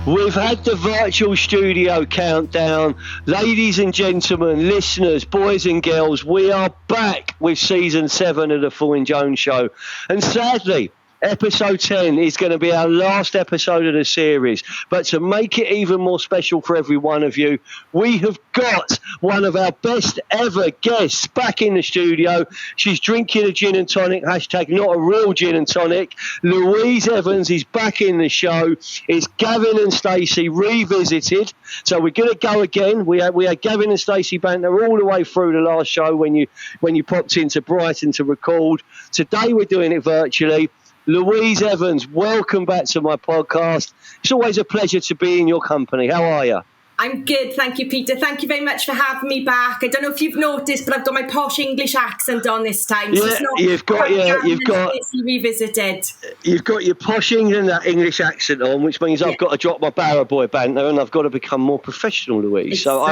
We've had the virtual studio countdown. Ladies and gentlemen, listeners, boys and girls, we are back with season 7 of the Full and Jones Show. And sadly, episode 10 is going to be our last episode of the series. But to make it even more special for every one of you, we have got one of our best ever guests back in the studio. She's drinking a gin and tonic, hashtag not a real gin and tonic. Louise Evans is back in the show. It's Gavin and Stacey revisited. So we're going to go again. We had Gavin and Stacey banter all the way through the last show when you popped into Brighton to record. Today we're doing it virtually. Louise Evans, welcome back to my podcast. It's always a pleasure to be in your company. How are you? I'm good, thank you, Peter. Thank you very much for having me back. I don't know if you've noticed, but I've got my posh English accent on this time. So it's not you've got revisited. You've got your posh English accent on, which means I've got to drop my Barrow Boy banter and I've got to become more professional, Louise. Exactly. So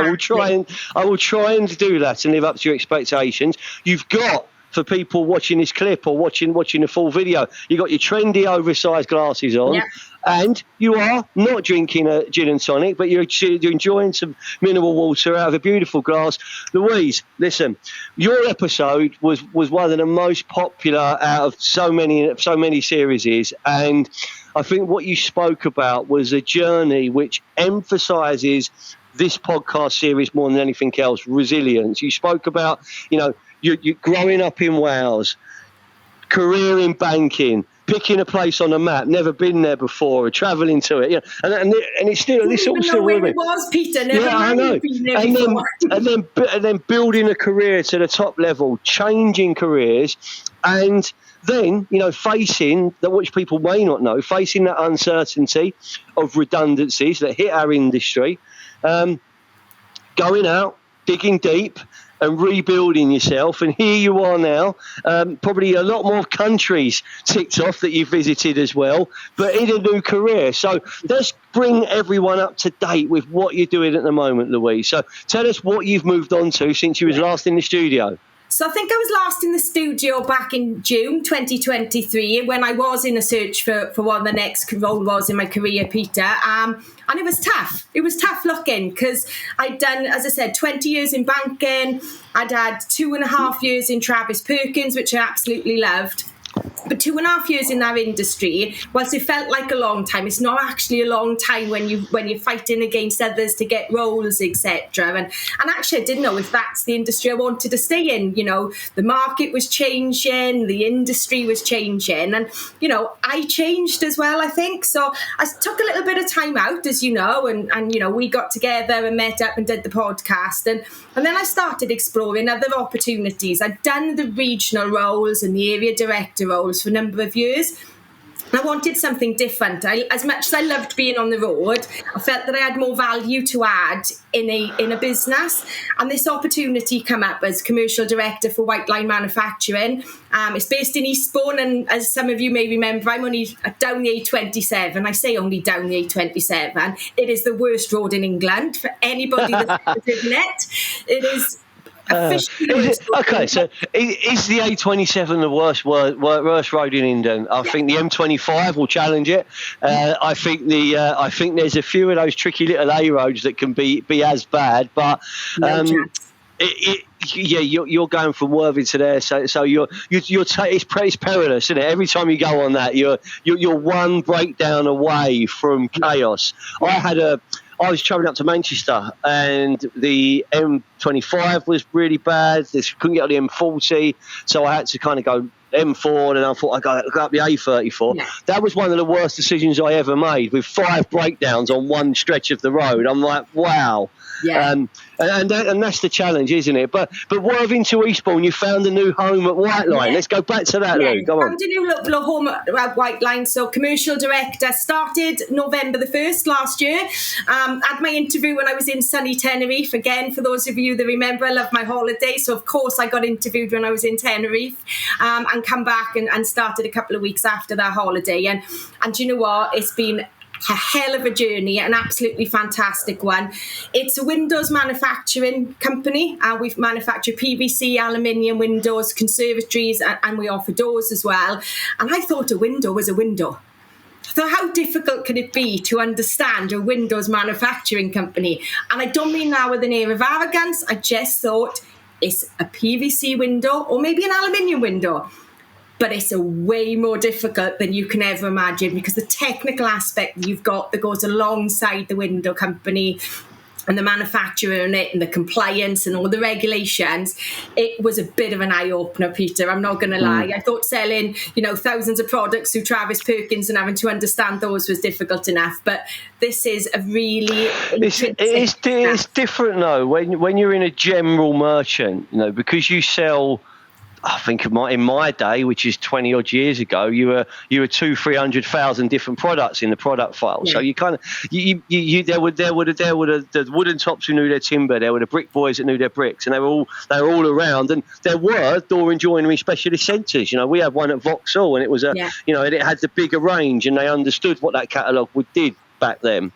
I will try and do that and live up to your expectations. You've got, for people watching this clip or watching the full video, you got your trendy oversized glasses on, and you are not drinking a gin and tonic, but you're enjoying some mineral water out of a beautiful glass. Louise, listen, your episode was one of the most popular out of so many series, and I think what you spoke about was a journey which emphasises this podcast series more than anything else, resilience. You spoke about, you're growing up in Wales, career in banking, picking a place on a map, never been there before, travelling to it, and it's still this all still with me. It was, Peter. Never I know. And then building a career to the top level, changing careers, and then facing that, which people may not know, facing that uncertainty of redundancies that hit our industry, going out, digging deep, and rebuilding yourself. And here you are now, probably a lot more countries ticked off that you've visited as well, but in a new career. So let's bring everyone up to date with what you're doing at the moment, Louise. So tell us what you've moved on to since you was last in the studio. So I think I was last in the studio back in June 2023 when I was in a search for what the next role was in my career, Peter. And it was tough. It was tough looking because I'd done, as I said, 20 years in banking. I'd had 2.5 years in Travis Perkins, which I absolutely loved. But 2.5 years in that industry, whilst it felt like a long time, it's not actually a long time when you're fighting against others to get roles, etc. And actually, I didn't know if that's the industry I wanted to stay in. The market was changing, the industry was changing, and I changed as well, I think. So I took a little bit of time out, as you know, and we got together and met up and did the podcast, and then I started exploring other opportunities. I'd done the regional roles and the area director roles for a number of years. I wanted something different. As much as I loved being on the road, I felt that I had more value to add in a business. And this opportunity came up as commercial director for White Line Manufacturing. It's based in Eastbourne, and as some of you may remember, I'm only down the A27. I say only down the A27. It is the worst road in England for anybody that's driven it. It is. Okay, so is the A27 the worst road in England? I think the M25 will challenge it. I think there's a few of those tricky little A roads that can be as bad, but you're going from Worthing to there, so it's perilous, isn't it? Every time you go on that, you're one breakdown away from chaos. I was travelling up to Manchester and the M25 was really bad. Couldn't get on the M40, so I had to kind of go M4, and I thought I'd go up the A34. Yeah. That was one of the worst decisions I ever made, with 5 breakdowns on one stretch of the road. I'm like, wow. Yeah. And that's the challenge, isn't it? But Worthing to Eastbourne, you found a new home at White Line. Let's go back to that, Lou. Go on. Found a new home at White Line. So commercial director, started November the 1st last year. Had my interview when I was in sunny Tenerife. Again, for those of you that remember, I love my holiday. So of course I got interviewed when I was in Tenerife, and come back and started a couple of weeks after that holiday. And you know what? It's been a hell of a journey, an absolutely fantastic one. It's a windows manufacturing company. We manufacture PVC, aluminium windows, conservatories, and we offer doors as well. And I thought a window was a window. So how difficult can it be to understand a windows manufacturing company? And I don't mean that with an air of arrogance. I just thought it's a PVC window or maybe an aluminium window. But it's a way more difficult than you can ever imagine, because the technical aspect you've got that goes alongside the window company and the manufacturer in it and the compliance and all the regulations, it was a bit of an eye-opener, Peter. I'm not going to lie. I thought selling, thousands of products through Travis Perkins and having to understand those was difficult enough. But this is a really... It's different, though, when you're in a general merchant, because you sell... I think in my day, which is 20 odd years ago, you were 200,000-300,000 different products in the product file. Yeah. So you kind of there were the wooden tops who knew their timber, there were the brick boys that knew their bricks, and they were all around. And there were door and joinery specialist centres. We had one at Vauxhall, and it was it had the bigger range, and they understood what that catalogue did back then.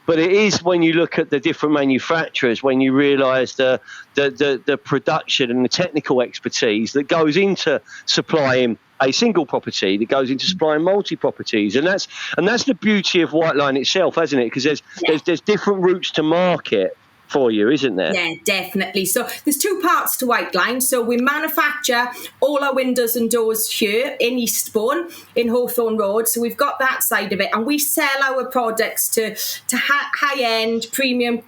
But it is when you look at the different manufacturers, when you realise the production and the technical expertise that goes into supplying a single property, that goes into supplying multi-properties. And that's the beauty of White Line itself, hasn't it? Because there's different routes to market for you, isn't there? Yeah, definitely. So there's two parts to White Line. So we manufacture all our windows and doors here in Eastbourne, in Hawthorne Road. So we've got that side of it, and we sell our products to high-end premium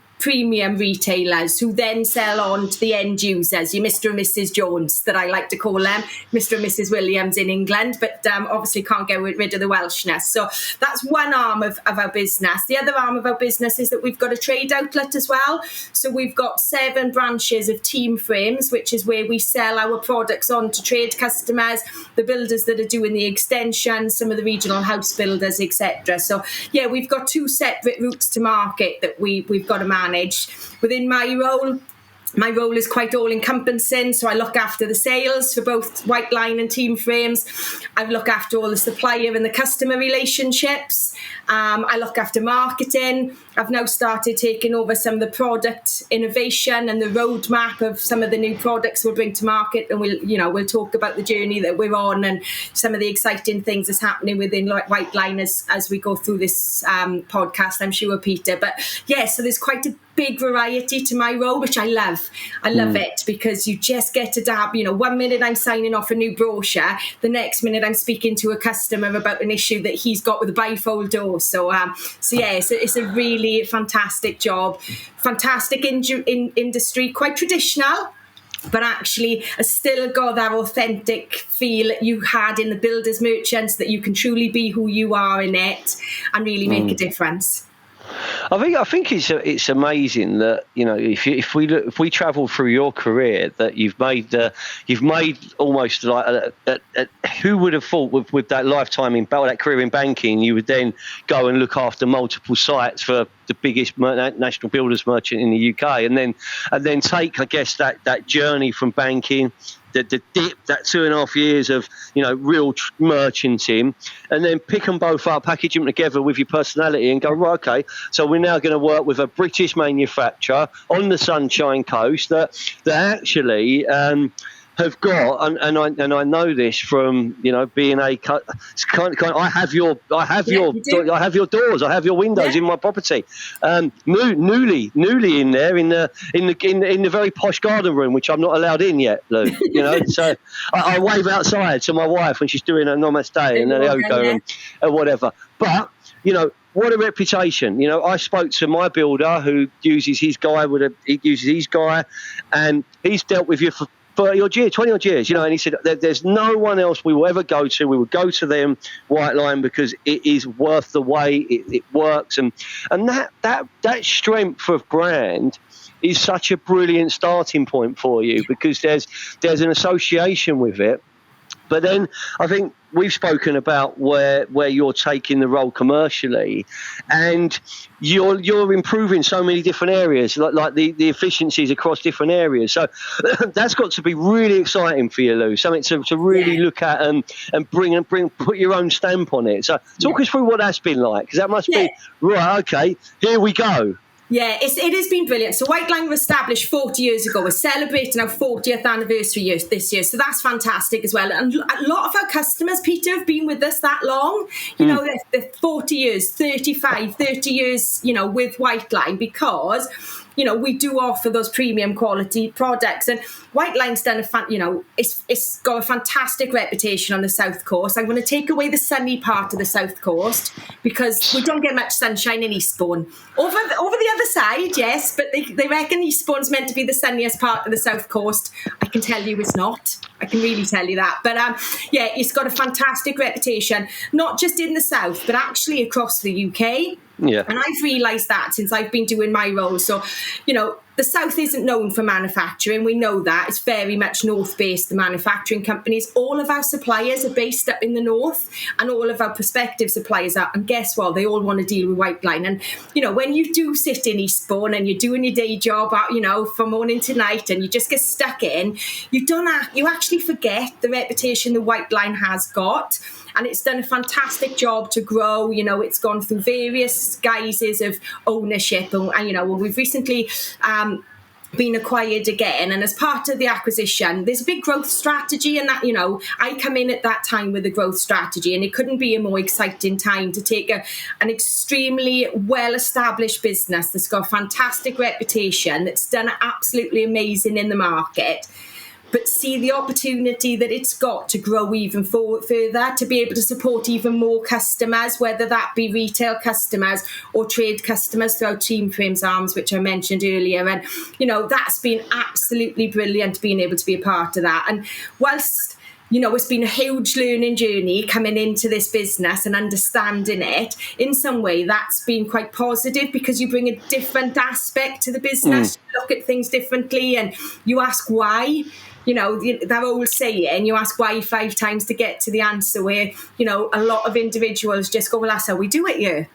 retailers who then sell on to the end users, your Mr. and Mrs. Jones, that I like to call them, Mr. and Mrs. Williams in England, but obviously can't get rid of the Welshness. So that's one arm of our business. The other arm of our business is that we've got a trade outlet as well. So we've got 7 branches of Team Frames, which is where we sell our products on to trade customers, the builders that are doing the extensions, some of the regional house builders, etc. So yeah, we've got 2 separate routes to market that we've got to manage. Within my role is quite all-encompassing, so I look after the sales for both White Line and Team Frames. I look after all the supplier and the customer relationships. I look after marketing. I've now started taking over some of the product innovation and the roadmap of some of the new products we'll bring to market, and we'll talk about the journey that we're on and some of the exciting things that's happening within White Line as we go through this podcast, I'm sure, Peter. But yeah, so there's quite a big variety to my role, which I love. I love it, because you just get to dab. 1 minute I'm signing off a new brochure, the next minute I'm speaking to a customer about an issue that he's got with a bifold door. So yeah, it's a really fantastic job, fantastic industry, quite traditional, but actually has still got that authentic feel that you had in the builders merchants, that you can truly be who you are in it and really make a difference. I think it's amazing that if we travel through your career, that you've made almost like who would have thought with that lifetime that career in banking, you would then go and look after multiple sites for the biggest national builders merchant in the UK, and then take, I guess, that journey from banking, the dip, that 2.5 years of real merchanting, and then pick them both up, package them together with your personality, and go, right, okay, so we're now going to work with a British manufacturer on the Sunshine Coast that actually have got, and I know this from being I have your doors, I have your windows in my property, newly in there in the very posh garden room, which I'm not allowed in yet, Lou. So I wave outside to my wife when she's doing her namaste and her yoga and whatever. But what a reputation. I spoke to my builder who uses his guy and he's dealt with you for 30 odd years, 20 odd years, and he said, there's no one else we will ever go to. We will go to them, White Line, because it is worth the wait. It works. And that strength of brand is such a brilliant starting point for you, because there's an association with it. But then I think we've spoken about where you're taking the role commercially, and you're improving so many different areas, like the efficiencies across different areas. So that's got to be really exciting for you, Lou. Something to really look at and put your own stamp on it. So talk us through what that's been like, because that must be right. Okay, here we go. Yeah, it has been brilliant. So White Line was established 40 years ago. We're celebrating our 40th anniversary this year. So that's fantastic as well. And a lot of our customers, Peter, have been with us that long. You know, they're 40 years, 35, 30 years, you know, with White Line, because, you know, we do offer those premium quality products. And White Line's done it's got a fantastic reputation on the South Coast. I'm going to take away the sunny part of the South Coast because we don't get much sunshine in Eastbourne. Over the other side, yes, but they reckon Eastbourne's meant to be the sunniest part of the South Coast. I can tell you it's not. I can really tell you that. But yeah, it's got a fantastic reputation, not just in the South, but actually across the UK. Yeah. And I've realised that since I've been doing my role. So, you know, the South isn't known for manufacturing. We know that. It's very much North-based, the manufacturing companies. All of our suppliers are based up in the North, and all of our prospective suppliers are. And guess what? They all want to deal with White Line. And, you know, when you do sit in Eastbourne and you're doing your day job, you know, from morning to night, and you just get stuck in, you actually forget the reputation the White Line has got. And it's done a fantastic job to grow. You know, it's gone through various guises of ownership. And you know, we've recently been acquired again. And as part of the acquisition, there's a big growth strategy. And that, you know, I come in at that time with a growth strategy. And it couldn't be a more exciting time to take an extremely well-established business that's got a fantastic reputation, that's done absolutely amazing in the market, but see the opportunity that it's got to grow even further, to be able to support even more customers, whether that be retail customers or trade customers through Team Frames Arms, which I mentioned earlier. And, you know, that's been absolutely brilliant, being able to be a part of that. And whilst, you know, it's been a huge learning journey coming into this business and understanding it, in some way that's been quite positive, because you bring a different aspect to the business, you look at things differently, and you ask why. You know, that old saying, you ask why 5 times to get to the answer, where, you know, a lot of individuals just go, well, that's how we do it here.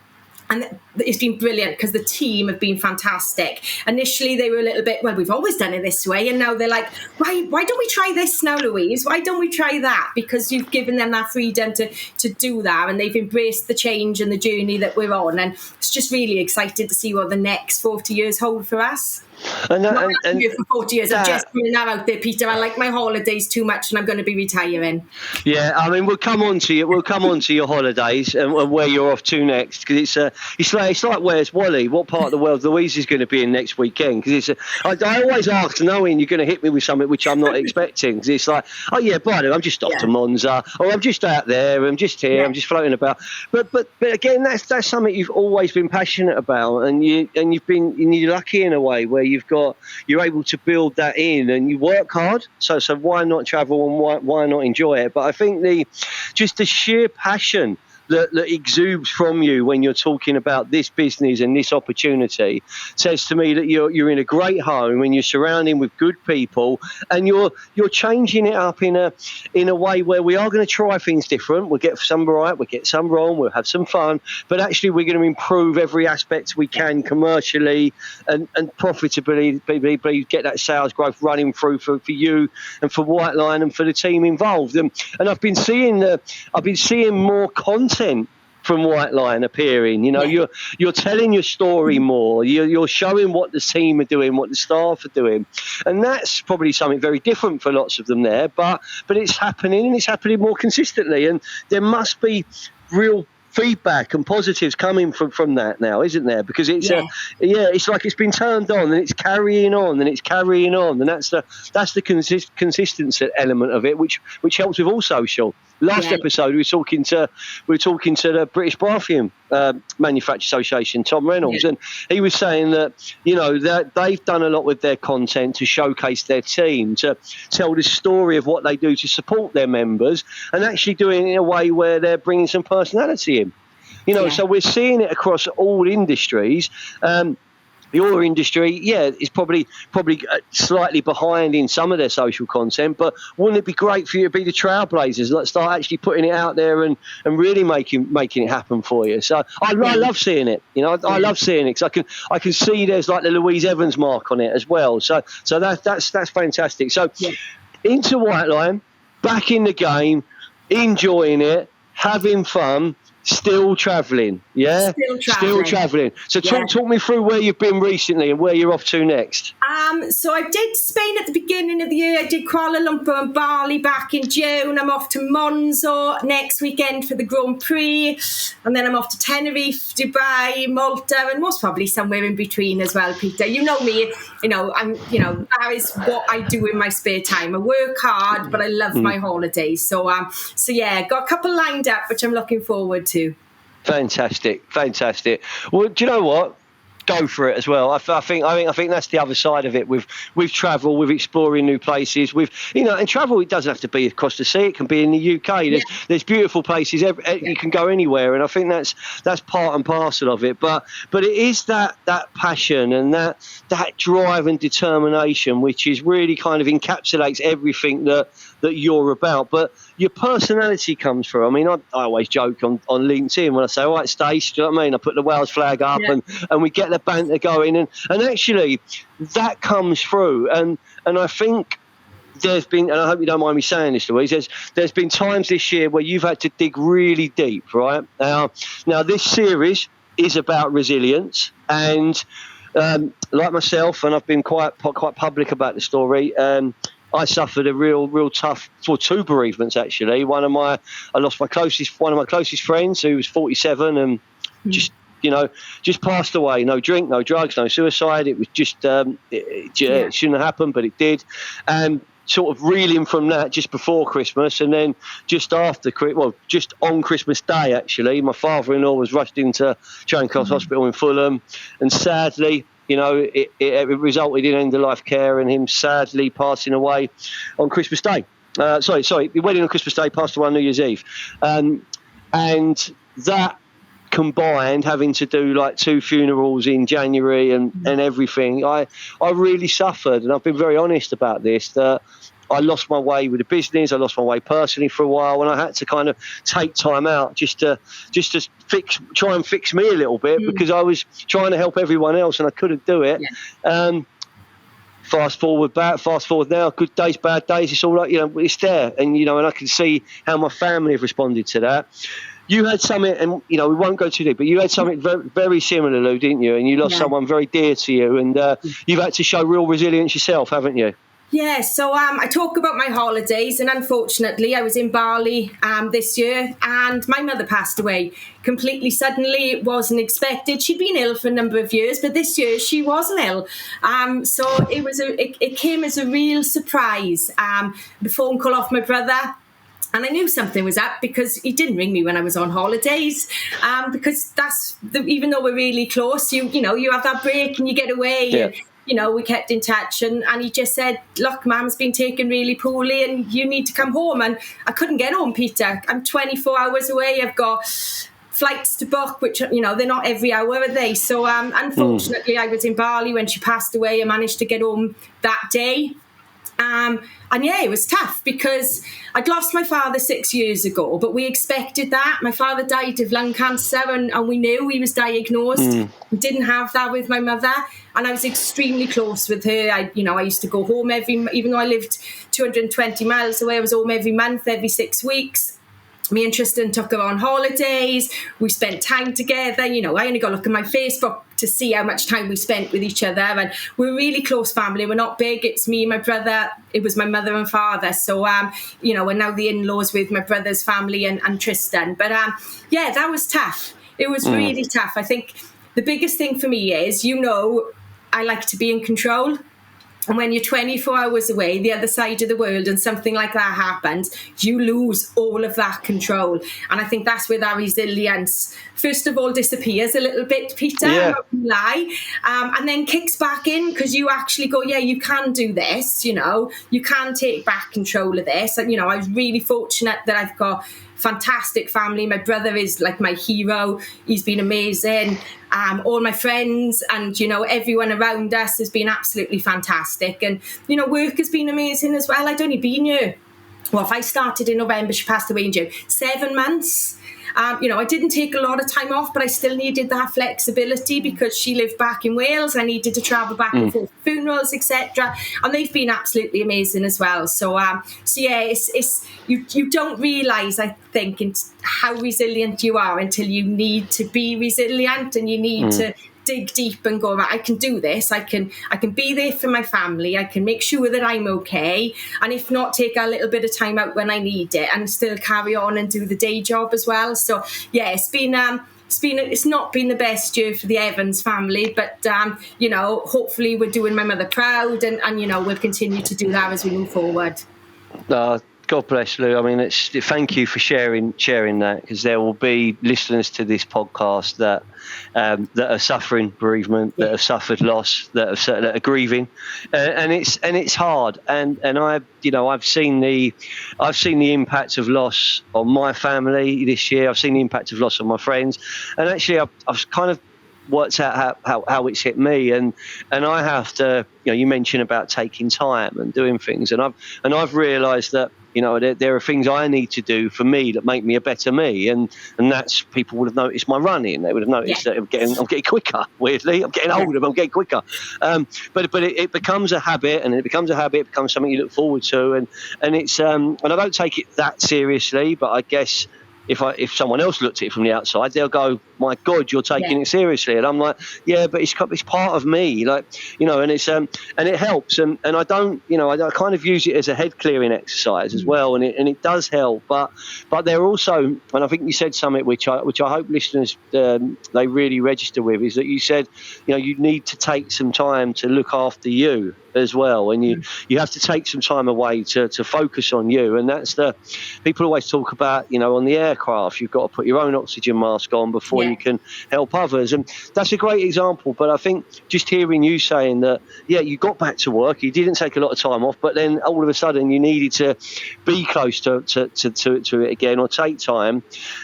And it's been brilliant because the team have been fantastic. Initially, they were a little bit, well, we've always done it this way. And now they're like, why don't we try this now, Louise? Why don't we try that? Because you've given them that freedom to do that. And they've embraced the change and the journey that we're on. And it's just really exciting to see what the next 40 years hold for us. And for 40 years, I'm just putting that out there, Peter. I like my holidays too much, and I'm going to be retiring. Yeah, I mean, we'll come on to your holidays and where you're off to next, because it's like where's Wally? What part of the world Louise is going to be in next weekend? Because I always ask, knowing you're going to hit me with something which I'm not expecting. Because it's like, oh yeah, brother, I'm just off to Monza, or I'm just out there, I'm just here, I'm just floating about. But again, that's something you've always been passionate about, and you're lucky in a way where you're able to build that in, and you work hard. So why not travel, and why not enjoy it? But I think the sheer passion that exudes from you when you're talking about this business and this opportunity says to me that you're in a great home and you're surrounding with good people, and you're changing it up in a way where we are going to try things different. We'll get some right, we'll get some wrong, we'll have some fun, but actually we're going to improve every aspect we can commercially and profitably, get that sales growth running through for you and for White Line and for the team involved. And I've been seeing more content from White Line appearing. You know, you're telling your story more. You're showing what the team are doing, what the staff are doing, and that's probably something very different for lots of them there. But it's happening, and it's happening more consistently. And there must be real feedback and positives coming from that now, isn't there? Because it's it's like it's been turned on, and it's carrying on, and that's the consistency element of it, which helps with all social. Last episode, we were talking to the British Bathroom Manufacturer Association, Tom Reynolds, and he was saying that, you know, that they've done a lot with their content to showcase their team, to tell the story of what they do to support their members, and actually doing it in a way where they're bringing some personality in. You know, so we're seeing it across all industries. Your industry, is probably slightly behind in some of their social content, but wouldn't it be great for you to be the trailblazers? Let's start actually putting it out there and really making it happen for you. So I love seeing it. You know, I love seeing it because I can see there's like the Louise Evans mark on it as well. So that's fantastic. So into White Line, back in the game, enjoying it, having fun. Still travelling, yeah? Still travelling. So talk me through where you've been recently and where you're off to next. So I did Spain at the beginning of the year. I did Kuala Lumpur and Bali back in June. I'm off to Monza next weekend for the Grand Prix. And then I'm off to Tenerife, Dubai, Malta, and most probably somewhere in between as well, Peter. You know me, that is what I do in my spare time. I work hard, but I love my holidays. So yeah, got a couple lined up, which I'm looking forward to. Fantastic. Well, do you know what? Go for it as well. I think that's the other side of it. With travel, with exploring new places, and travel. It doesn't have to be across the sea. It can be in the UK. There's beautiful places. You can go anywhere, and I think that's part and parcel of it. But it is that passion and that drive and determination, which is really kind of encapsulates everything that you're about. But your personality comes through. I mean, I always joke on LinkedIn when I say, all right, Stace, do you know what I mean? I put the Wales flag up and we get the banter going. And actually, that comes through. And I think there's been, and I hope you don't mind me saying this, Louise, there's been times this year where you've had to dig really deep, right? Now this series is about resilience. And like myself, and I've been quite public about the story, I suffered a real tough for two bereavements actually. I lost one of my closest friends who was 47 and just passed away. No drink, no drugs, no suicide. It was just it shouldn't have happened, but it did. And sort of reeling from that just before Christmas, and then just on Christmas Day actually, my father-in-law was rushed into Charing Cross Hospital in Fulham, and sadly, it resulted in end-of-life care and him sadly passing away on Christmas Day. He went in on Christmas Day, passed away on New Year's Eve. And that combined, having to do like 2 funerals in January and everything, I really suffered. And I've been very honest about this, that I lost my way with the business. I lost my way personally for a while, and I had to kind of take time out just to try and fix me a little bit because I was trying to help everyone else and I couldn't do it. Yeah. Fast forward now, good days, bad days. It's all like, it's there, and and I can see how my family have responded to that. You had something, and we won't go too deep, but you had something very, very similar, Lou, didn't you? And you lost someone very dear to you, and you've had to show real resilience yourself, haven't you? Yeah, so I talk about my holidays, and unfortunately I was in Bali this year and my mother passed away completely suddenly. It wasn't expected. She'd been ill for a number of years, but this year she wasn't ill. So it came as a real surprise. The phone call off my brother. And I knew something was up because he didn't ring me when I was on holidays. Because even though we're really close, you have that break and you get away. Yeah. And, we kept in touch, and he just said, look, Mum's been taken really poorly and you need to come home. And I couldn't get home, Peter. I'm 24 hours away. I've got flights to book, which, they're not every hour, are they? So unfortunately, I was in Bali when she passed away. I managed to get home that day. And it was tough because I'd lost my father 6 years ago, but we expected that. My father died of lung cancer and we knew he was diagnosed. We didn't have that with my mother, and I was extremely close with her. I used to go home even though I lived 220 miles away, I was home every month, every 6 weeks. Me and Tristan took her on holidays. We spent time together. I only got to look at my Facebook to see how much time we spent with each other. And we're a really close family. We're not big. It's me and my brother. It was my mother and father. So, we're now the in-laws with my brother's family and Tristan. But, that was tough. It was really tough. I think the biggest thing for me is, I like to be in control. And when you're 24 hours away, the other side of the world, and something like that happens, you lose all of that control. And I think that's where that resilience, first of all, disappears a little bit, Peter, I'm not gonna lie, and then kicks back in because you actually go, you can do this, you can take back control of this. And, I was really fortunate that I've got fantastic family. My brother is like my hero. He's been amazing. All my friends and, everyone around us has been absolutely fantastic. And, work has been amazing as well. I'd only been here well, if I started in November, she passed away in June, 7 months. I didn't take a lot of time off, but I still needed that flexibility because she lived back in Wales. I needed to travel back and forth for funerals, etc. And they've been absolutely amazing as well. So yeah, it's you don't realise, I think, how resilient you are until you need to be resilient, and you need to dig deep and go, right, I can do this. I can be there for my family. I can make sure that I'm okay. And if not, take a little bit of time out when I need it and still carry on and do the day job as well. So yeah, it's not been the best year for the Evans family, but hopefully we're doing my mother proud, and we'll continue to do that as we move forward. God bless, Lou. I mean, thank you for sharing that, because there will be listeners to this podcast that are suffering bereavement, that have suffered loss, that are grieving, and it's hard. And I've seen the impact of loss on my family this year. I've seen the impact of loss on my friends, and actually I've kind of worked out how it's hit me, and I have to. You mentioned about taking time and doing things, and I've realised that. There are things I need to do for me that make me a better me, and that's, people would have noticed my running. They would have noticed that I'm getting quicker. Weirdly, I'm getting older, but I'm getting quicker. But it becomes a habit, and it becomes something you look forward to, and it's and I don't take it that seriously, but I guess. If someone else looked at it from the outside, they'll go, "My God, you're taking it seriously," and I'm like, "Yeah, but it's part of me, and it's and it helps, and I don't, I kind of use it as a head clearing exercise as well, and it does help, but they're also, and I think you said something which I hope listeners they really register with, is that you said, you need to take some time to look after you as well, and you have to take some time away to focus on you, and that's people always talk about, on the aircraft, you've got to put your own oxygen mask on before you can help others, and that's a great example. But I think just hearing you saying that, you got back to work, you didn't take a lot of time off, but then all of a sudden you needed to be close to it again, or take time,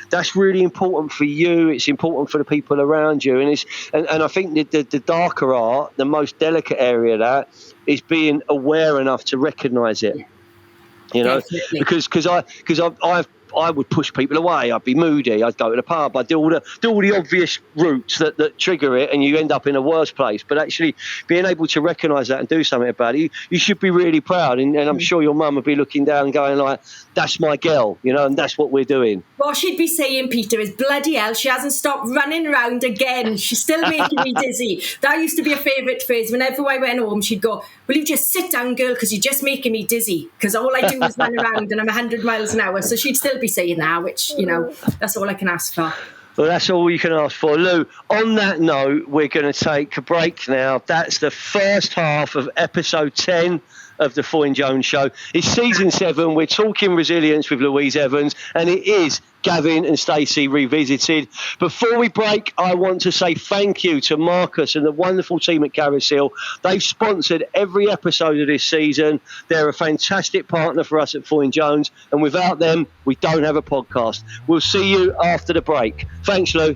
that's really important for you. It's important for the people around you, and I think the darker art, the most delicate area of that, is being aware enough to recognise it, Definitely. because I would push people away. I'd be moody. I'd go to the pub. I'd do all the obvious routes that trigger it, and you end up in a worse place. But actually, being able to recognise that and do something about it, you should be really proud. And I'm sure your mum would be looking down and going like, "That's my girl," and that's what we're doing. What she'd be saying, Peter, is bloody hell, she hasn't stopped running around again. She's still making me dizzy. That used to be a favourite phrase. Whenever I went home, she'd go, "Will you just sit down, girl, because you're just making me dizzy." Because all I do is run around, and I'm 100 miles an hour. So she'd still be saying that, which, that's all I can ask for. Well, that's all you can ask for. Lou, on that note, we're going to take a break now. That's the first half of episode 10 of the Foyne Jones Show. It's season 7. We're talking resilience with Louise Evans, and it is Gavin and Stacey Revisited. Before we break, I want to say thank you to Marcus and the wonderful team at Carousel. They've sponsored every episode of this season. They're a fantastic partner for us at Foyne Jones, and without them, we don't have a podcast. We'll see you after the break. Thanks, Lou.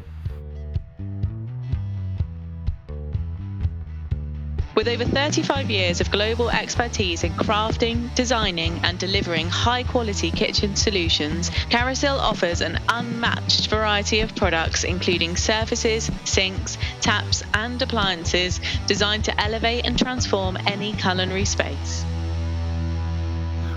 With over 35 years of global expertise in crafting, designing and delivering high-quality kitchen solutions, Carousel offers an unmatched variety of products including surfaces, sinks, taps and appliances designed to elevate and transform any culinary space.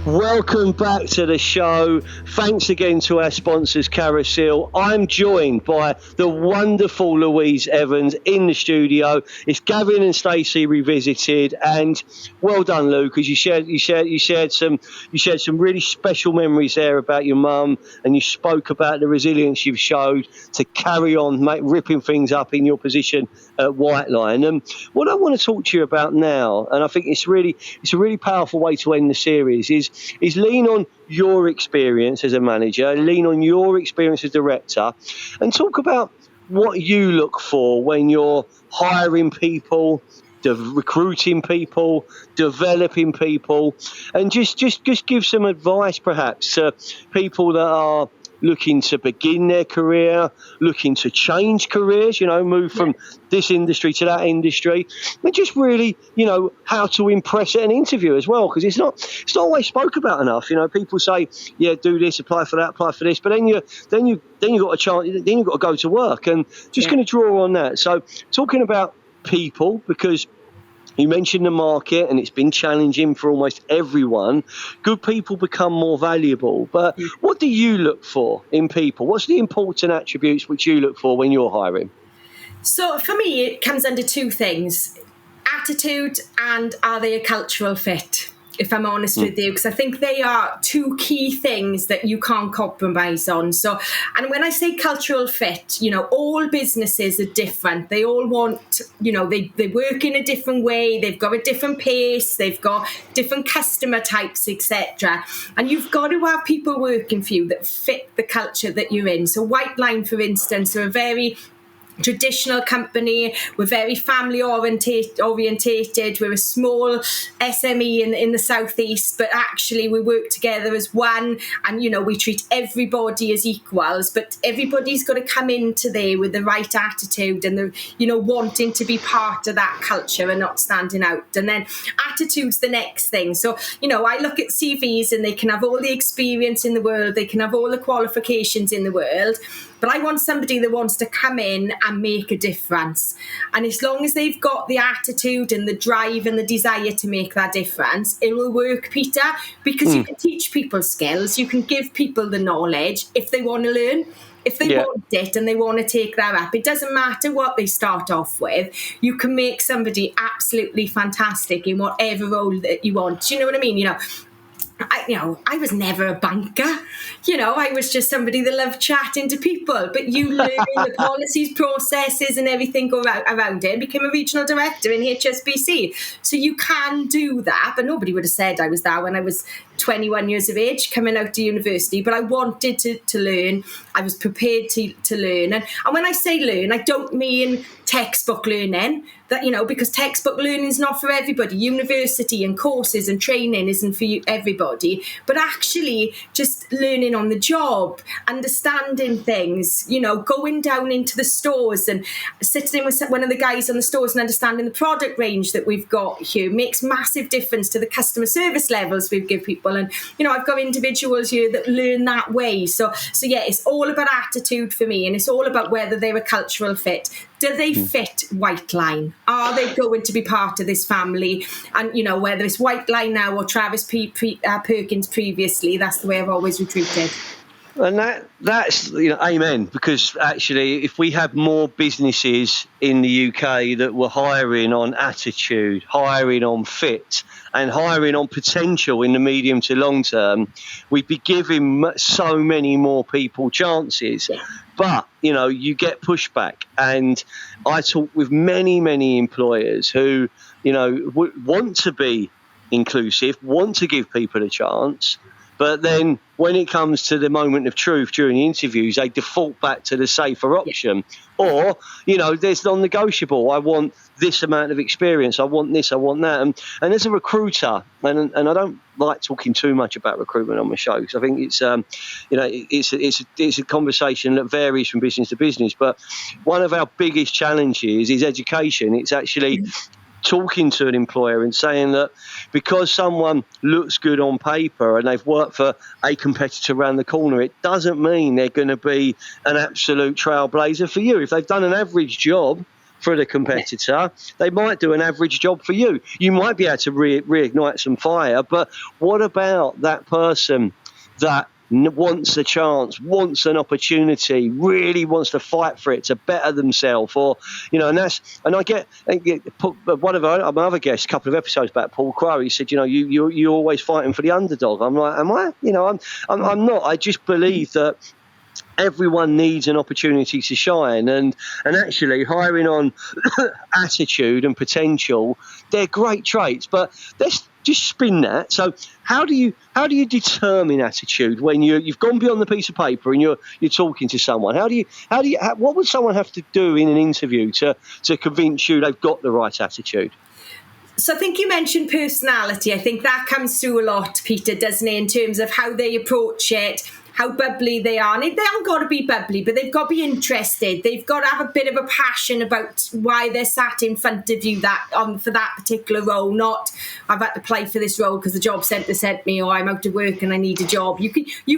Welcome back to the show. Thanks again to our sponsors, Carousel. I'm joined by the wonderful Louise Evans in the studio. It's Gavin and Stacey Revisited, and well done, Lou, because you shared some really special memories there about your mum, and you spoke about the resilience you've showed to carry on ripping things up in your position at White Line. And what I want to talk to you about now, and I think it's a really powerful way to end the series, is lean on your experience as a manager, lean on your experience as director, and talk about what you look for when you're hiring people, recruiting people, developing people, and just give some advice perhaps to people that are looking to begin their career, looking to change careers, move from this industry to that industry, and just really, how to impress at an interview as well, because it's not always spoke about enough. People say, yeah, do this, apply for that, apply for this, but then you've got a chance, then you've got to go to work, and just going to draw on that. So talking about people, because you mentioned the market and it's been challenging for almost everyone. Good people become more valuable. But what do you look for in people? What's the important attributes which you look for when you're hiring? So for me, it comes under two things: attitude and are they a cultural fit, if I'm honest with you, because I think they are two key things that you can't compromise on. So, and when I say cultural fit, all businesses are different. They all want, they work in a different way. They've got a different pace. They've got different customer types, etc. And you've got to have people working for you that fit the culture that you're in. So White Line, for instance, are a very traditional company. We're very family orientated. We're a small SME in the southeast, but actually we work together as one, and we treat everybody as equals, but everybody's got to come into there with the right attitude and the wanting to be part of that culture and not standing out. And then attitude's the next thing. So I look at CVs and they can have all the experience in the world, they can have all the qualifications in the world, but I want somebody that wants to come in and make a difference. And as long as they've got the attitude and the drive and the desire to make that difference, it will work, Peter, because you can teach people skills, you can give people the knowledge if they want to learn. If they want it and they want to take that up, it doesn't matter what they start off with. You can make somebody absolutely fantastic in whatever role that you want. Do you know what I mean? I was never a banker. I was just somebody that loved chatting to people. But you learn the policies, processes, and everything go around it. I became a regional director in HSBC. So you can do that. But nobody would have said I was that when I was 21 years of age, coming out to university. But I wanted to learn. I was prepared to learn. And when I say learn, I don't mean textbook learning. That, because textbook learning is not for everybody. University and courses and training isn't for everybody. But actually just learning on the job, understanding things, going down into the stores and sitting with one of the guys on the stores and understanding the product range that we've got here makes massive difference to the customer service levels we give people. And, I've got individuals here that learn that way. So yeah, it's all about attitude for me, and it's all about whether they're a cultural fit. Do they fit White Line? Are they going to be part of this family? And, whether it's White Line now or Travis Perkins previously, that's the way I've always recruited. And that's amen, because actually if we had more businesses in the UK that were hiring on attitude, hiring on fit, and hiring on potential in the medium to long term, we'd be giving so many more people chances. But, you get pushback. And I talk with many, many employers who, want to be inclusive, want to give people a chance. But then when it comes to the moment of truth during the interviews, they default back to the safer option. Or, there's non-negotiable. I want this amount of experience. I want this, I want that. And as a recruiter, and I don't like talking too much about recruitment on my show, because I think it's a conversation that varies from business to business. But one of our biggest challenges is education. It's actually talking to an employer and saying that because someone looks good on paper and they've worked for a competitor around the corner, it doesn't mean they're going to be an absolute trailblazer for you. If they've done an average job for the competitor, they might do an average job for you. You might be able to reignite some fire, but what about that person that wants a chance, wants an opportunity, really wants to fight for it to better themselves, or and I get one of my other guests a couple of episodes back, Paul Crowe, he said, you're always fighting for the underdog. I'm like, am I? I'm not. I just believe that everyone needs an opportunity to shine, and actually hiring on attitude and potential, they're great traits, but let's just spin that. So how do you determine attitude when you've gone beyond the piece of paper and you're talking to someone? What would someone have to do in an interview to convince you they've got the right attitude? So I think you mentioned personality. I think that comes through a lot, Peter, doesn't it, in terms of how they approach it, how bubbly they are. And they haven't got to be bubbly, but they've got to be interested. They've got to have a bit of a passion about why they're sat in front of you for that particular role. Not, I've had to apply for this role because the job centre sent me, or I'm out of work and I need a job. You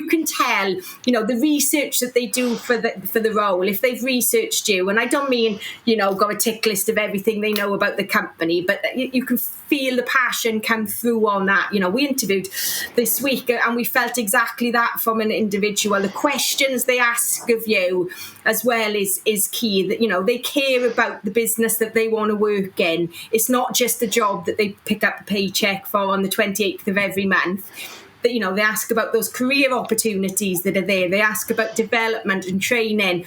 can tell, the research that they do for the role. If they've researched you, and I don't mean, got a tick list of everything they know about the company, but you can feel the passion come through on that. We interviewed this week and we felt exactly that from an individual. The questions they ask of you as well is key. That they care about the business that they want to work in. It's not just a job that they pick up a paycheck for on the 28th of every month. That they ask about those career opportunities that are there. They ask about development and training.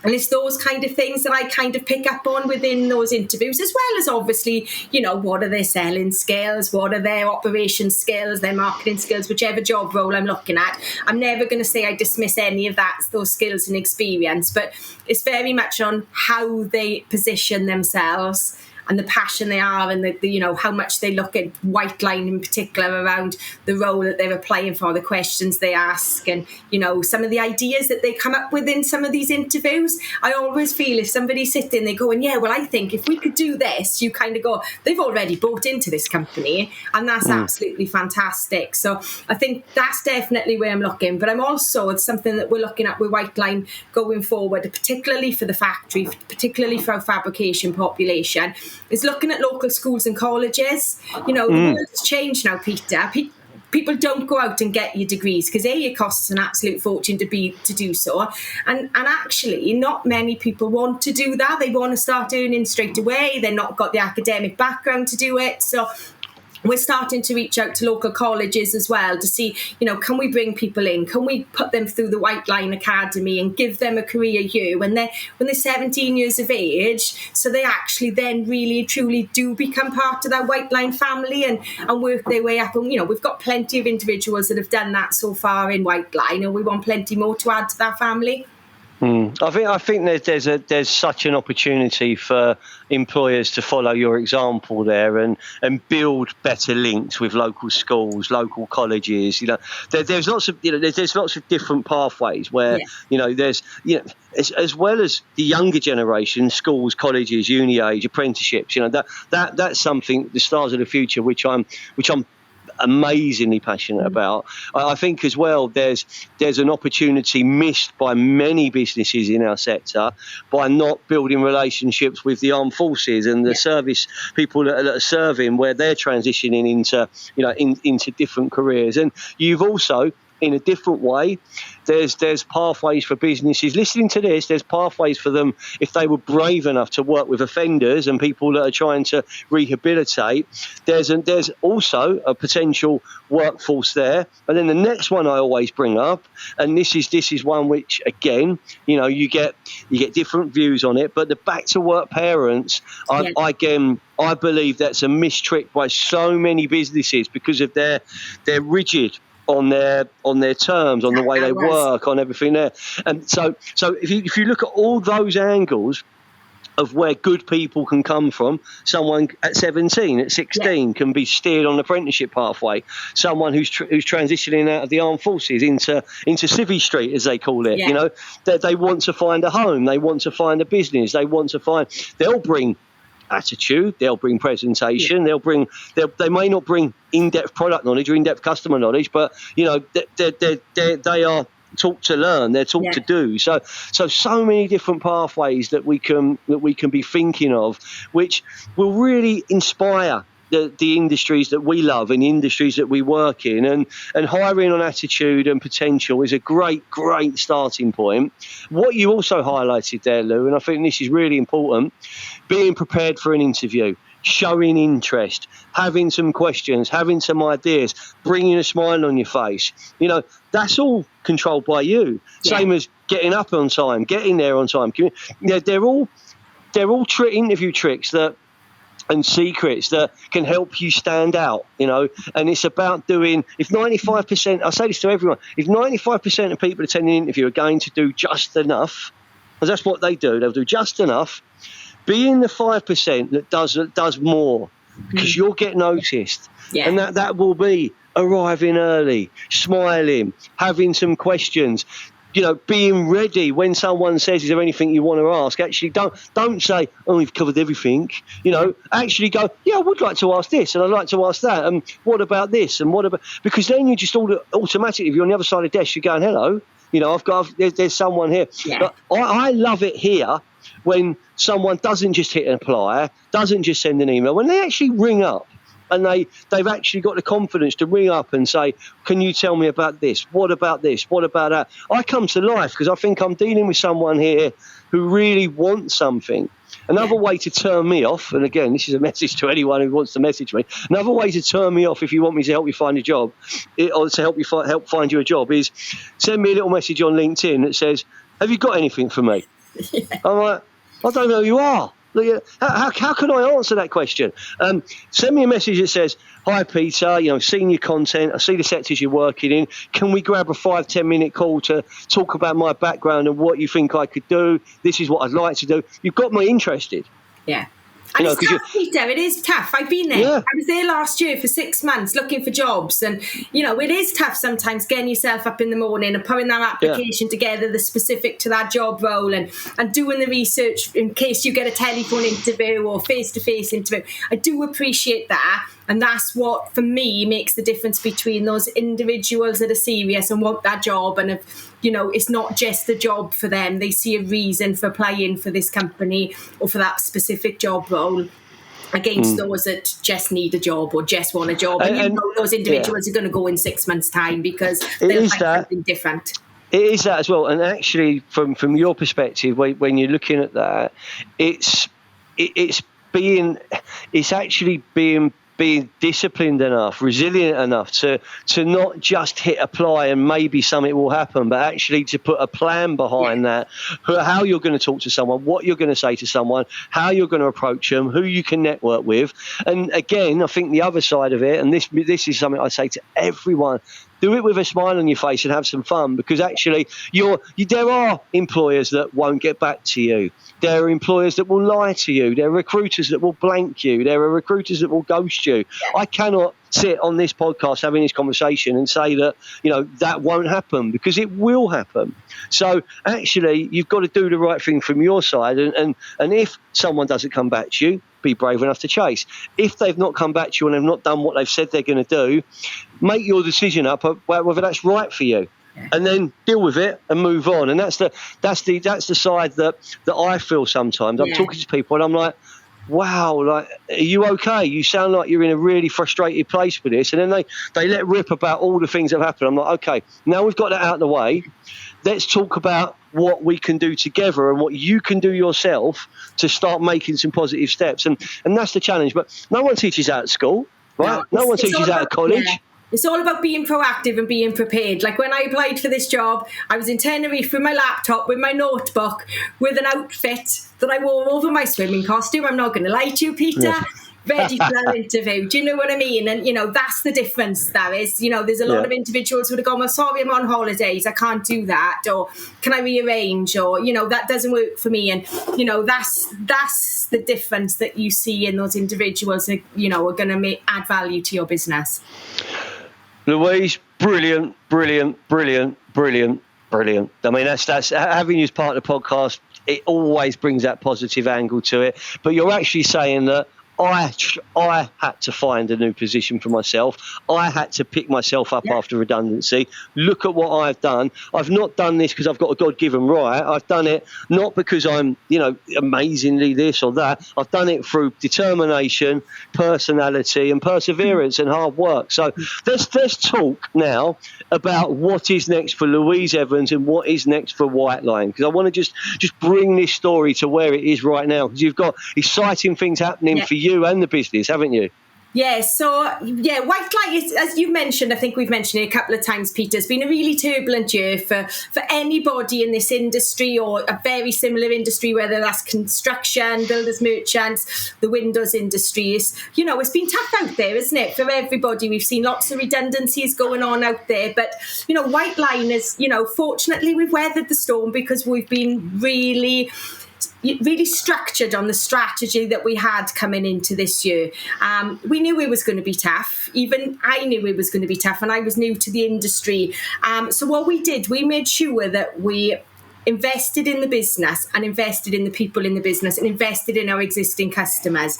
And it's those kind of things that I kind of pick up on within those interviews, as well as obviously, what are their selling skills? What are their operation skills, their marketing skills, whichever job role I'm looking at. I'm never going to say I dismiss any of those skills and experience, but it's very much on how they position themselves and the passion they are, and the how much they look at White Line in particular around the role that they're applying for, the questions they ask, and some of the ideas that they come up with in some of these interviews. I always feel if somebody's sitting there going, yeah, well, I think if we could do this, you kind of go, they've already bought into this company, and that's absolutely fantastic. So I think that's definitely where I'm looking. But I'm also, it's something that we're looking at with White Line going forward, particularly for the factory, particularly for our fabrication population, is looking at local schools and colleges. The world has changed now, Peter. People don't go out and get your degrees because it costs an absolute fortune to do so, and actually not many people want to do that. They want to start earning straight away. They're not got the academic background to do it. So we're starting to reach out to local colleges as well to see, can we bring people in? Can we put them through the White Line Academy and give them a career year when they're 17 years of age, so they actually then really truly do become part of that White Line family and work their way up. And we've got plenty of individuals that have done that so far in White Line, and we want plenty more to add to that family. I think there's such an opportunity for employers to follow your example there and build better links with local schools, local colleges. There's lots of there's lots of different pathways where there's as well as the younger generation, schools, colleges, uni age, apprenticeships. That's something, the stars of the future, which I'm amazingly passionate about. I think as well there's an opportunity missed by many businesses in our sector by not building relationships with the armed forces and the service people that are serving, where they're transitioning into different careers. And you've also, in a different way, there's pathways for businesses listening to this. There's pathways for them if they were brave enough to work with offenders and people that are trying to rehabilitate. There's also a potential workforce there. And then the next one I always bring up, and this is one which again, you get different views on it, but the back to work parents, I believe that's a missed trick by so many businesses because of they're rigid on their terms, on the way they work, on everything there. And so if you look at all those angles of where good people can come from, someone at 17, at 16 can be steered on an apprenticeship pathway. Someone who's transitioning out of the armed forces into Civvy Street, as they call it. They want to find a home, they want to find a business, they'll bring attitude, they'll bring presentation, they may not bring in-depth product knowledge or in-depth customer knowledge, but they are taught to learn, they're taught to do. So many different pathways that we can be thinking of, which will really inspire the industries that we love and the industries that we work in, and hiring on attitude and potential is a great starting point. What you also highlighted there, Lou, and I think this is really important, being prepared for an interview, showing interest, having some questions, having some ideas, bringing a smile on your face. That's all controlled by you. Same as getting up on time, getting there on time. They're all interview tricks and secrets that can help you stand out, and it's about doing, if 95%, I say this to everyone, if 95% of people attending an interview are going to do just enough, because that's what they do, they'll do just enough, be in the 5% that does more, because you'll get noticed. And that will be arriving early, smiling, having some questions. Being ready when someone says, is there anything you want to ask? Actually, don't say, oh, we've covered everything. Actually go, yeah, I would like to ask this and I'd like to ask that. And what about this? And what about, because then you just automatically, if you're on the other side of the desk, you're going, hello, there's someone here. Yeah. But I love it here when someone doesn't just hit an apply, doesn't just send an email, when they actually ring up. And they've actually got the confidence to ring up and say, can you tell me about this? What about this? What about that? I come to life because I think I'm dealing with someone here who really wants something. Another way to turn me off, and again, this is a message to anyone who wants to message me, another way to turn me off if you want me to help you find a job, or to help find you a job, is send me a little message on LinkedIn that says, have you got anything for me? Yeah. I'm like, I don't know who you are. How can I answer that question? Send me a message that says, hi, Peter, seen your content. I see the sectors you're working in. Can we grab a 5-10 minute call to talk about my background and what you think I could do? This is what I'd like to do. You've got me interested. Yeah. And it's tough, Peter. It is tough. I've been there. Yeah. I was there last year for 6 months looking for jobs. And, it is tough sometimes getting yourself up in the morning and putting that application together, the specific to that job role, and doing the research in case you get a telephone interview or face-to-face interview. I do appreciate that. And that's what, for me, makes the difference between those individuals that are serious and want that job. And if, it's not just the job for them. They see a reason for applying for this company or for that specific job role against those that just need a job or just want a job. And those individuals are going to go in 6 months' time because they'll find something different. It is that as well. And actually, from your perspective, when you're looking at that, it's actually being disciplined enough, resilient enough to not just hit apply and maybe something will happen, but actually to put a plan behind that, how you're going to talk to someone, what you're going to say to someone, how you're going to approach them, who you can network with. And again, I think the other side of it, and this is something I say to everyone, do it with a smile on your face and have some fun, because actually there are employers that won't get back to you. There are employers that will lie to you. There are recruiters that will blank you. There are recruiters that will ghost you. I cannot sit on this podcast having this conversation and say that, that won't happen, because it will happen. So actually, you've got to do the right thing from your side. And if someone doesn't come back to you, be brave enough to chase. If they've not come back to you and they've not done what they've said they're going to do, make your decision up whether that's right for you. And then deal with it and move on. And that's the side that I feel sometimes. I'm talking to people and I'm like, wow, are you okay? You sound like you're in a really frustrated place with this. And then they let rip about all the things that have happened. I'm like, okay, now we've got that out of the way. Let's talk about what we can do together and what you can do yourself to start making some positive steps. And that's the challenge. But no one teaches that at school, right? No one teaches that at college. Yeah. It's all about being proactive and being prepared. Like when I applied for this job, I was in Tenerife with my laptop, with my notebook, with an outfit that I wore over my swimming costume. I'm not going to lie to you, Peter. Yeah. Ready for that interview. Do you know what I mean? And, that's the difference, that is. There's a lot of individuals who would have gone, well, sorry, I'm on holidays. I can't do that. Or can I rearrange? Or, that doesn't work for me. And, that's the difference that you see in those individuals that, are going to add value to your business. Louise, brilliant. I mean, that's having you as part of the podcast. It always brings that positive angle to it. But you're actually saying that I had to find a new position for myself. I had to pick myself up after redundancy. Look at what I've done. I've not done this because I've got a God-given right. I've done it not because I'm, amazingly this or that. I've done it through determination, personality, and perseverance and hard work. So let's talk now about what is next for Louise Evans and what is next for White Line, because I want to just bring this story to where it is right now, because you've got exciting things happening for you and the business, haven't you? Yeah, so, White Line is, as you mentioned, I think we've mentioned it a couple of times, Peter, it's been a really turbulent year for anybody in this industry or a very similar industry, whether that's construction, builders merchants, the windows industry. It's been tough out there, isn't it, for everybody? We've seen lots of redundancies going on out there. But, White Line is, fortunately, we've weathered the storm because we've been really really structured on the strategy that we had coming into this year. We knew it was going to be tough. Even I knew it was going to be tough, and I was new to the industry. So what we did, we made sure that we invested in the business and invested in the people in the business and invested in our existing customers.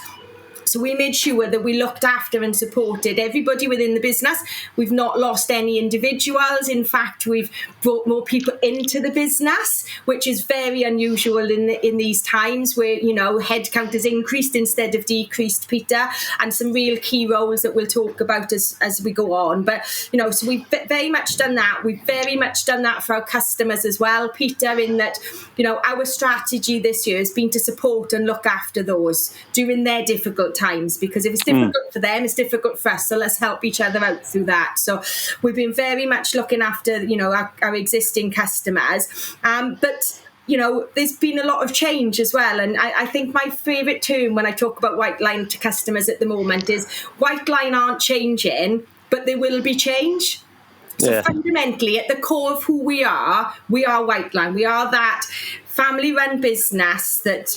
So we made sure that we looked after and supported everybody within the business. We've not lost any individuals. In fact, we've brought more people into the business, which is very unusual in these times where, headcount has increased instead of decreased, Peter, and some real key roles that we'll talk about as we go on. But, so we've very much done that. We've very much done that for our customers as well, Peter, in that, our strategy this year has been to support and look after those during their difficult times, because if it's difficult for them, it's difficult for us, so let's help each other out through that. So we've been very much looking after our existing customers, but there's been a lot of change as well, and I think my favourite term when I talk about white line to customers at the moment is white line aren't changing, but there will be change. So fundamentally, at the core of who we are white line. We are that family-run business that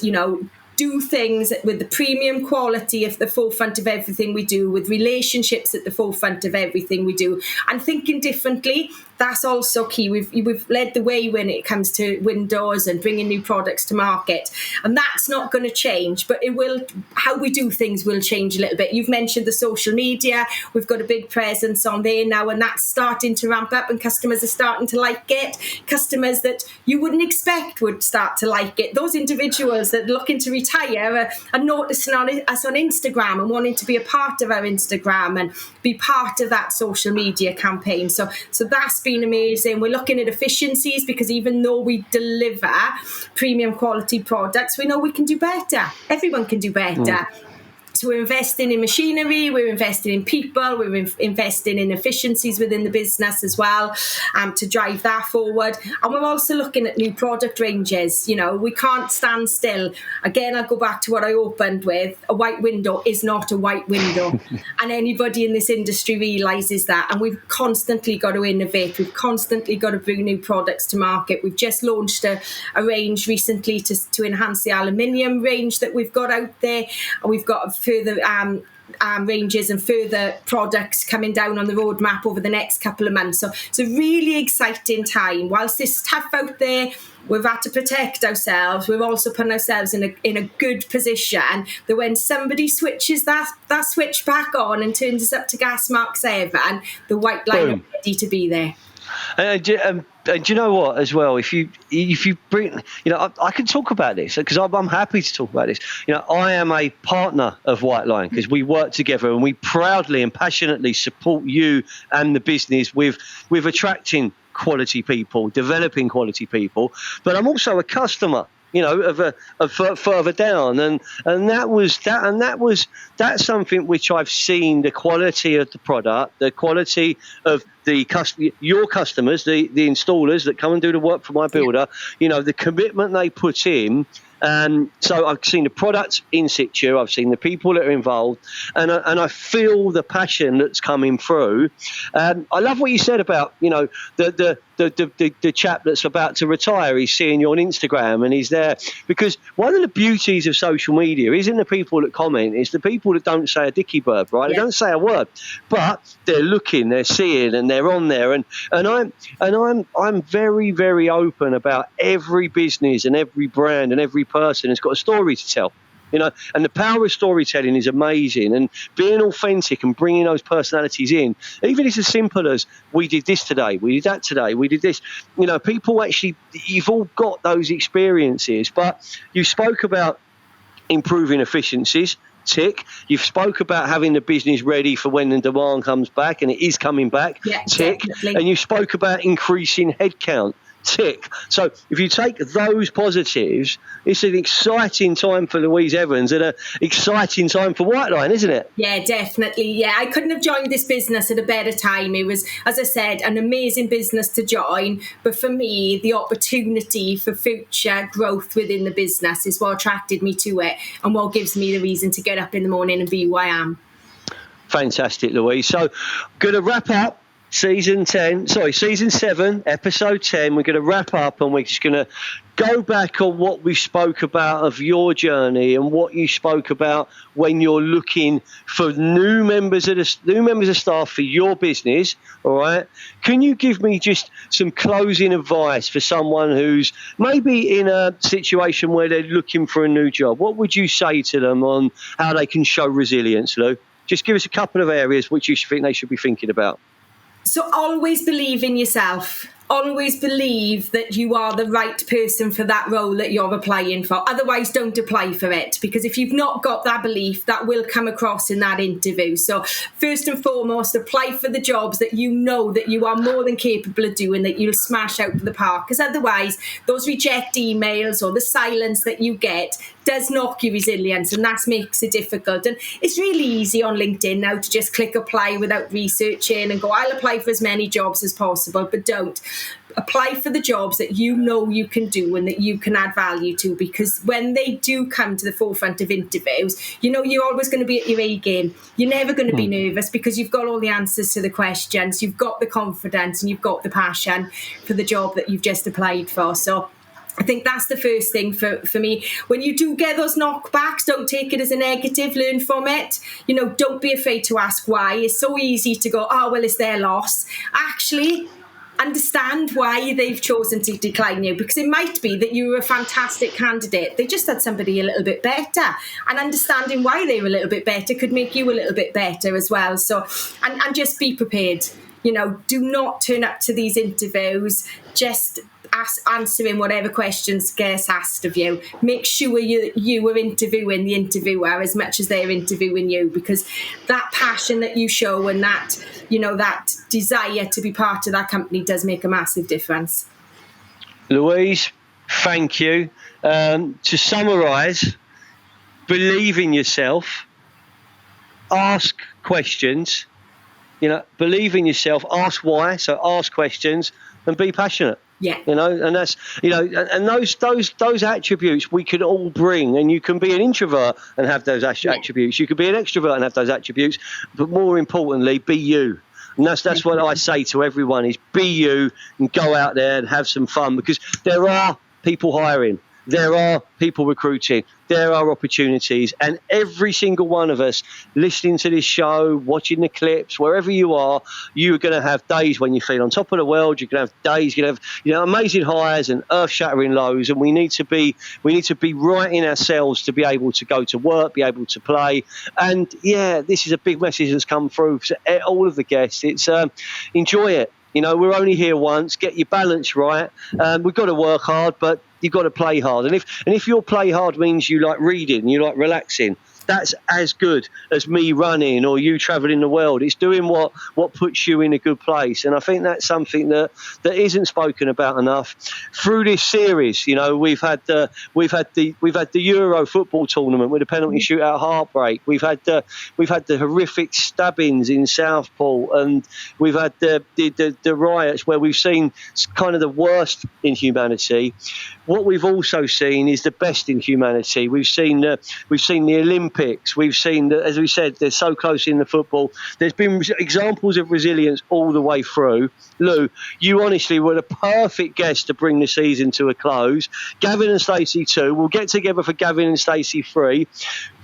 do things with the premium quality at the forefront of everything we do, with relationships at the forefront of everything we do, and thinking differently. That's also key. We've led the way when it comes to windows and bringing new products to market, and that's not going to change. But it will. How we do things will change a little bit. You've mentioned the social media. We've got a big presence on there now, and that's starting to ramp up, and customers are starting to like it. Customers that you wouldn't expect would start to like it. Those individuals that are looking to retire are noticing us on Instagram and wanting to be a part of our Instagram and be part of that social media campaign. So that's been amazing. We're looking at efficiencies, because even though we deliver premium quality products, we know we can do better. Everyone can do better. So we're investing in machinery, we're investing in people, we're investing in efficiencies within the business as well, to drive that forward. And we're also looking at new product ranges. We can't stand still. Again, I'll go back to what I opened with. A white window is not a white window. And anybody in this industry realises that. And we've constantly got to innovate. We've constantly got to bring new products to market. We've just launched a range recently to enhance the aluminium range that we've got out there. And we've got further ranges and further products coming down on the roadmap over the next couple of months. So it's a really exciting time. Whilst it's tough out there, we've had to protect ourselves. We're also putting ourselves in a good position that when somebody switches that switch back on and turns us up to gas mark 7, the white line is ready to be there. And do you know what, as well, if you bring, I can talk about this because I'm happy to talk about this. I am a partner of White Line because we work together and we proudly and passionately support you and the business with attracting quality people, developing quality people. But I'm also a customer, of further down, and that's something which I've seen, the quality of the product, the quality of your customers, the installers that come and do the work for my builder, the commitment they put in. So I've seen the product in situ, I've seen the people that are involved, and I feel the passion that's coming through. I love what you said about, the chap that's about to retire. He's seeing you on Instagram and he's there because one of the beauties of social media isn't the people that comment, it's the people that don't say a dicky bird, right? They don't say a word, but they're looking, they're seeing, and they're on there. And I'm very, very open about every business and every brand and every person has got a story to tell. And the power of storytelling is amazing, and being authentic and bringing those personalities in, even if it's as simple as we did this today, we did that today, we did this. People actually, you've all got those experiences, but you spoke about improving efficiencies. Tick. You've spoke about having the business ready for when the demand comes back, and it is coming back. Yeah, tick. Definitely. And you spoke about increasing headcount. Tick. So if you take those positives, it's an exciting time for Louise Evans and an exciting time for White Line, isn't it? Yeah, definitely. Yeah, I couldn't have joined this business at a better time. It was, as I said, an amazing business to join. But for me, the opportunity for future growth within the business is what attracted me to it and what gives me the reason to get up in the morning and be who I am. Fantastic, Louise. So going to wrap up. Season 7, episode 10. We're going to wrap up and we're just going to go back on what we spoke about of your journey and what you spoke about when you're looking for new members of staff for your business. All right. Can you give me just some closing advice for someone who's maybe in a situation where they're looking for a new job? What would you say to them on how they can show resilience, Lou? Just give us a couple of areas which you think they should be thinking about. So always believe in yourself. Always believe that you are the right person for that role that you're applying for. Otherwise, don't apply for it, because if you've not got that belief, that will come across in that interview. So first and foremost, apply for the jobs that you know that you are more than capable of doing, that you'll smash out of the park. Because otherwise, those reject emails or the silence that you get does knock your resilience, and that makes it difficult. And it's really easy on LinkedIn now to just click apply without researching and go, I'll apply for as many jobs as possible, but don't. Apply for the jobs that you know you can do and that you can add value to, because when they do come to the forefront of interviews, you know you're always going to be at your A game. You're never going to be nervous because you've got all the answers to the questions, you've got the confidence and you've got the passion for the job that you've just applied for. So I think that's the first thing for me. When you do get those knockbacks, don't take it as a negative, learn from it. You know, don't be afraid to ask why. It's so easy to go, oh, well, it's their loss. Actually, understand why they've chosen to decline you, because it might be that you were a fantastic candidate. They just had somebody a little bit better, and understanding why they were a little bit better could make you a little bit better as well. So, and just be prepared. You know, do not turn up to these interviews just answering whatever questions gets asked of you. Make sure you are interviewing the interviewer as much as they're interviewing you, because that passion that you show and that, you know, that desire to be part of that company does make a massive difference. Louise, thank you. To summarise, believe in yourself, ask questions, you know, believe in yourself, ask why, so ask questions and be passionate. Yeah. You know, and that's, you know, and those attributes we can all bring, and you can be an introvert and have those attributes. You can be an extrovert and have those attributes, but more importantly, be you. And that's what I say to everyone is be you and go out there and have some fun, because there are people hiring. There are people recruiting. There are opportunities. And every single one of us listening to this show, watching the clips, wherever you are, you're going to have days when you feel on top of the world. You're going to have days, you're going to have, you know, amazing highs and earth-shattering lows. And we need to be right in ourselves to be able to go to work, be able to play. And yeah, this is a big message that's come through to all of the guests. It's enjoy it. You know, we're only here once. Get your balance right. We've got to work hard, but you've got to play hard. And if your play hard means you like reading, you like relaxing, that's as good as me running or you traveling the world. It's doing what puts you in a good place. And I think that's something that isn't spoken about enough through this series. You know, we've had the Euro football tournament with the penalty shootout heartbreak. We've had the horrific stabbings in Southport, and we've had the riots where we've seen kind of the worst in humanity. What we've also seen is the best in humanity. We've seen the Olympics. We've seen that, as we said, they're so close in the football. There's been examples of resilience all the way through. Lou, you honestly were the perfect guest to bring the season to a close. Gavin and Stacey too. We'll get together for Gavin and Stacey 3.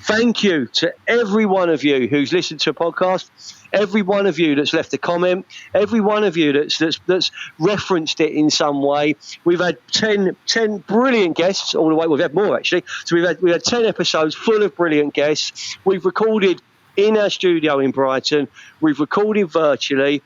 Thank you to every one of you who's listened to a podcast, every one of you that's left a comment, every one of you that's referenced it in some way. We've had 10 brilliant guests all the way. We've had more, actually. So we've had 10 episodes full of brilliant guests. We've recorded in our studio in Brighton. We've recorded virtually.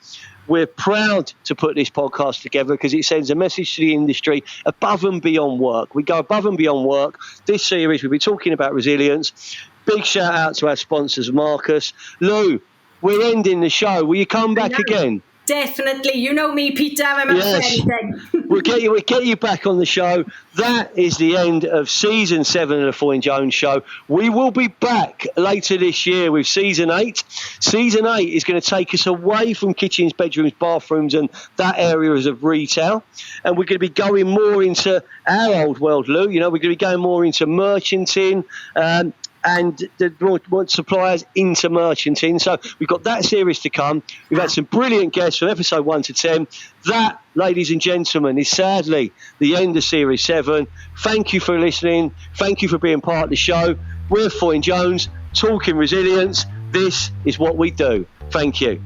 We're proud to put this podcast together because it sends a message to the industry above and beyond work. We go above and beyond work. This series, we'll be talking about resilience. Big shout out to our sponsors, Marcus. Lou, we're ending the show. Will you come back again? Definitely. You know me, Peter. I'm up for anything. We'll get you back on the show. That is the end of season 7 of the Foyne Jones Show. We will be back later this year with season 8. Season 8 is going to take us away from kitchens, bedrooms, bathrooms and that areas of retail. And we're going to be going more into our old world, Lou. You know, we're going to be going more into merchanting, and the more suppliers into merchanting. So we've got that series to come. We've had some brilliant guests from episode 1 to 10. That, ladies and gentlemen, is sadly the end of series 7. Thank you for listening. Thank you for being part of the show. We're Foyne Jones, talking resilience. This is what we do. Thank you.